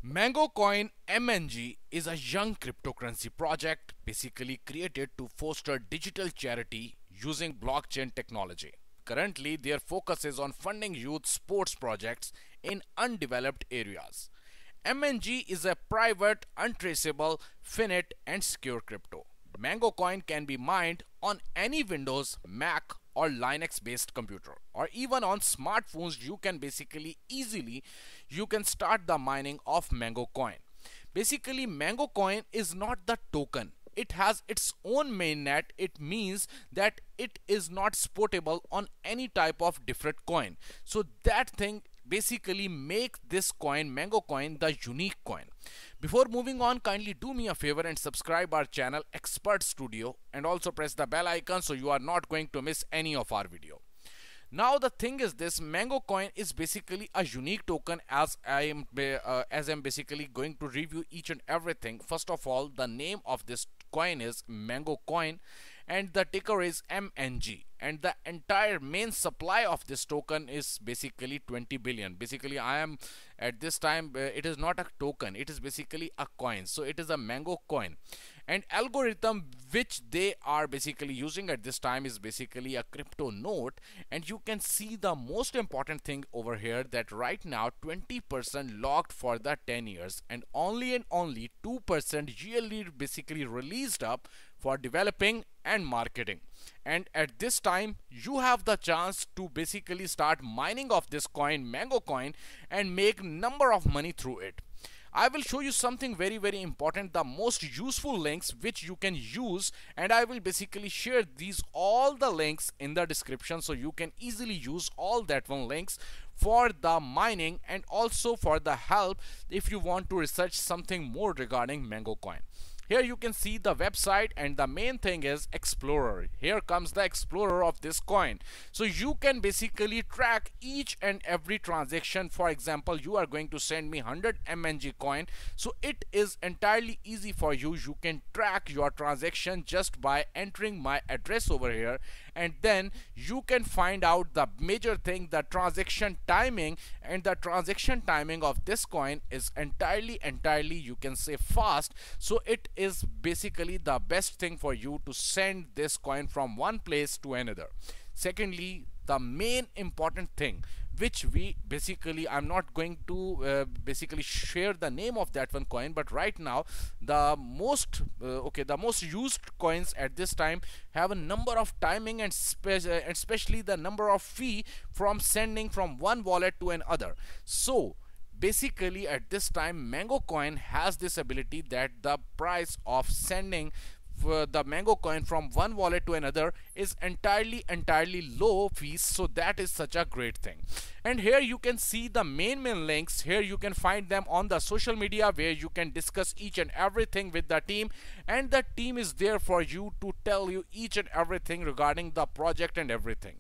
Mango Coin MNG is a young cryptocurrency project basically created to foster digital charity using blockchain technology. Currently, their focus is on funding youth sports projects in undeveloped areas. MNG is a private, untraceable, finite, and secure crypto. Mango Coin can be mined on any Windows, Mac, or Linux based computer, or even on smartphones. You can basically easily you can start the mining of Mango Coin. Basically, Mango Coin is not the token, it has its own mainnet. It means that it is not supportable on any type of different coin. So that thing basically make this coin, Mango Coin, the unique coin. Before moving on, kindly do me a favor and subscribe our channel Expert Studio, and also press the bell icon so you are not going to miss any of our video. Now the thing is this, Mango Coin is basically a unique token, as I'm basically going to review each and everything. First of all, the name of this coin is Mango Coin and the ticker is MNG, and the entire main supply of this token is basically 20 billion. Basically, I am at this time it is not a token, it is basically a coin. So it is a Mango Coin, and algorithm which they are basically using at this time is basically a crypto note. And you can see the most important thing over here, that right now 20% locked for the 10 years and only 2% yearly basically released up for developing and marketing. And at this time you have the chance to basically start mining of this coin, Mango Coin, and make number of money through it. I will show you something very important, the most useful links which you can use, and I will basically share these all the links in the description so you can easily use all that one links for the mining and also for the help if you want to research something more regarding Mango Coin. Here you can see the website, and the main thing is Explorer. Here comes the Explorer of this coin. So you can basically track each and every transaction. For example, you are going to send me 100 MNG coin. So it is entirely easy for you. You can track your transaction just by entering my address over here, and then you can find out the major thing, the transaction timing. And the transaction timing of this coin is entirely you can say fast. So it is basically the best thing for you to send this coin from one place to another. Secondly, the main important thing which we basically, I'm not going to basically share the name of that one coin, but right now the most the most used coins at this time have a number of timing and especially the number of fee from sending from one wallet to another. So basically at this time Mango Coin has this ability that the price of sending the Mango Coin from one wallet to another is entirely low fees. So that is such a great thing. And here you can see the main links. Here you can find them on the social media where you can discuss each and everything with the team, and the team is there for you to tell you each and everything regarding the project and everything.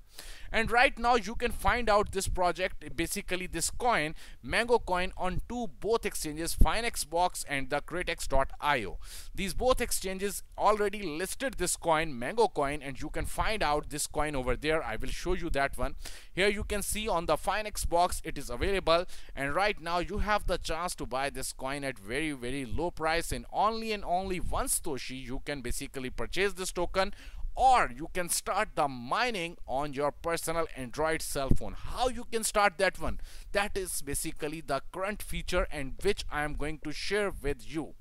And right now you can find out this project, basically this coin Mango Coin, on both exchanges, FinexBox and the Cratex.io. These both exchanges already listed this coin Mango Coin, and you can find out this coin over there. I will show you that one. Here you can see on the FinexBox it is available, and right now you have the chance to buy this coin at very low price, and only one Satoshi you can basically purchase this token, or you can start the mining on your personal Android cell phone. How you can start that one? That is basically the current feature, and which I am going to share with you.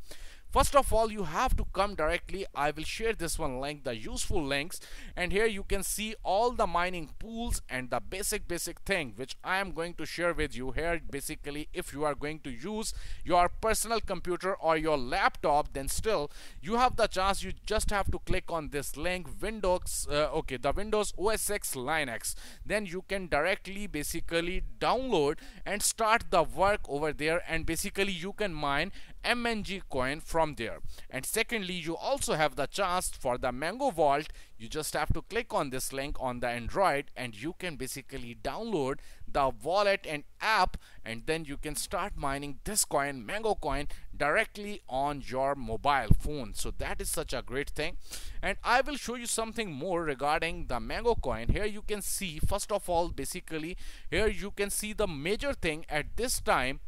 First of all, you have to come directly. I will share this one link, the useful links, and here you can see all the mining pools and the basic thing which I am going to share with you here. Basically, if you are going to use your personal computer or your laptop, then still you have the chance. You just have to click on this link, Windows the Windows OS X Linux. Then you can directly basically download and start the work over there, and basically you can mine MNG coin from there. And secondly, you also have the chance for the Mango Vault. You just have to click on this link on the Android, and you can basically download the wallet and app, and then you can start mining this coin, Mango Coin, directly on your mobile phone. So that is such a great thing. And I will show you something more regarding the Mango Coin. Here you can see, first of all, basically here you can see the major thing at this time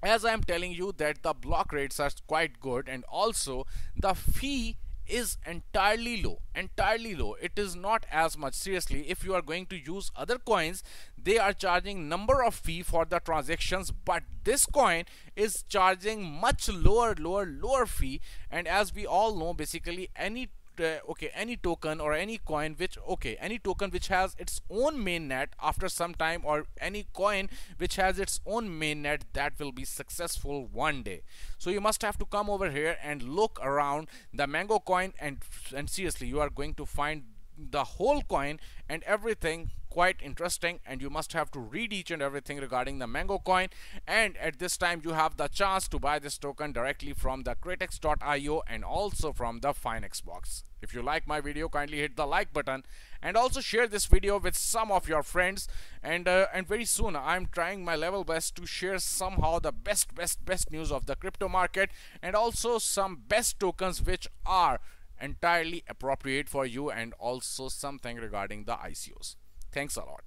as I'm telling you that the block rates are quite good, and also the fee is entirely low. It is not as much. Seriously, if you are going to use other coins, they are charging number of fee for the transactions, but this coin is charging much lower fee. And as we all know, basically any token or any coin which any token which has its own mainnet after some time, or any coin which has its own mainnet, that will be successful one day. So you must have to come over here and look around the Mango coin, and seriously, you are going to find the whole coin and everything quite interesting, and you must have to read each and everything regarding the Mango coin. And at this time, you have the chance to buy this token directly from the Kratex.io and also from the Finex box. If you like my video, kindly hit the like button and also share this video with some of your friends. And very soon I'm trying my level best to share somehow the best news of the crypto market, and also some best tokens which are entirely appropriate for you, and also something regarding the ICOs. Thanks a lot.